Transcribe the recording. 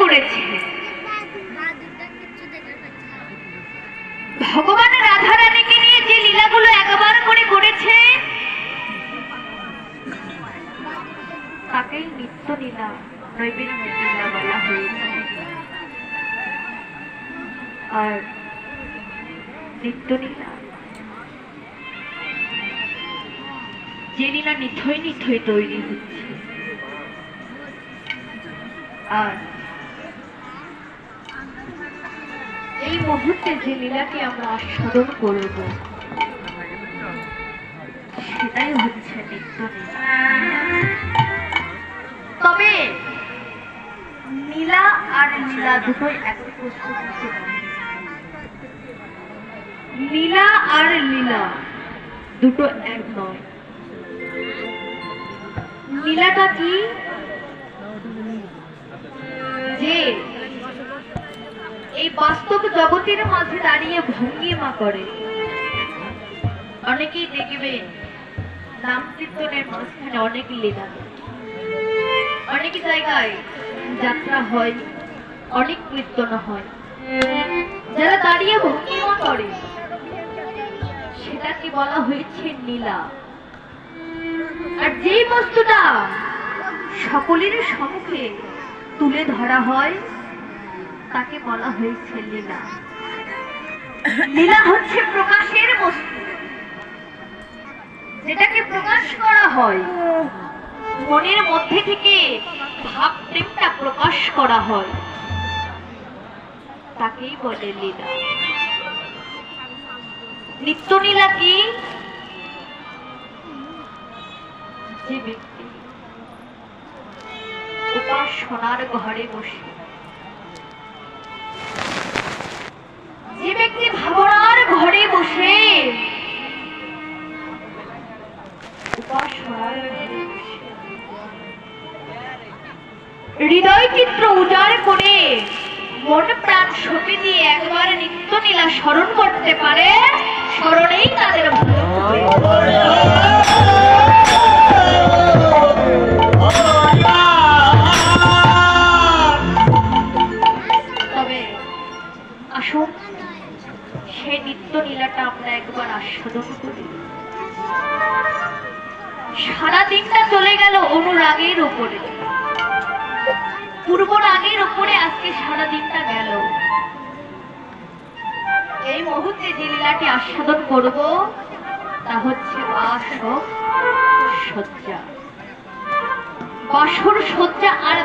করেছে। ভগবান রাধা রানীকে নিয়ে যে লীলাগুলো একবার করে করেছে তাকেই নিত্য লীলা, নৈবেদ্য লীলা বলা হয়েছে। আর নিত্য লীলা যে লীলা নিথই নিথই তৈরি হচ্ছে, আর এই মুহূর্তে যে লীলাকে আমরা আস্বাদন করব সেটাই হচ্ছে নিত্য লীলা। তবে নীলা আর লীলা দুটোই একই বস্তু হতে পারে। লীলা আর লীলা দুটো এক নয়। লীলাটা কি? যে এই বাস্তব জগতের মাঝে দাঁড়িয়ে ভঙ্গিমা করে। অনেকেই দেখবেন নাম কীর্তনের মাঝখানে অনেক লীলা, অনেক জায়গায় যাত্রা হয়, অনেক কীর্তন হয়, যারা দাঁড়িয়ে ভঙ্গিমা করে সেটাকে বলা হয়েছে লীলা। আর যেই বস্তুটা সকলের সম্মুখে তুলে ধরা হয় তাকে বলা হয়েছে লীলা। লীলা হচ্ছে প্রকাশের বস্তু, যেটাকে প্রকাশ করা হয়, মনের মধ্যে থেকে ভাব প্রেমটা প্রকাশ করা হয়, তাকেই বলে লীলা। নিত্য লীলা কি? যে ব্যক্তি উপাসনার ঘরে বসে, যে ব্যক্তি ভাবনার ঘরে বসে, উপাসনার ঘরে বসে হৃদয় চিত্র উজাড় করে মন প্রাণ সঁপে দিয়ে একবার নিত্য লীলা স্মরণ করতে পারে, স্মরণেই তাদের তবে আসুন সেই নিত্য লীলাটা আমরা একবার আস্বাদন করি। সারা দিনটা চলে গেল অনুরাগের উপরে, পূর্ব রাগের উপরে আজকে সারা দিনটা গেল। এই মুহূর্তে যে লীলাটি আস্বাদন করব তা হচ্ছে বাসর সজ্জা। বাসর সজ্জা আর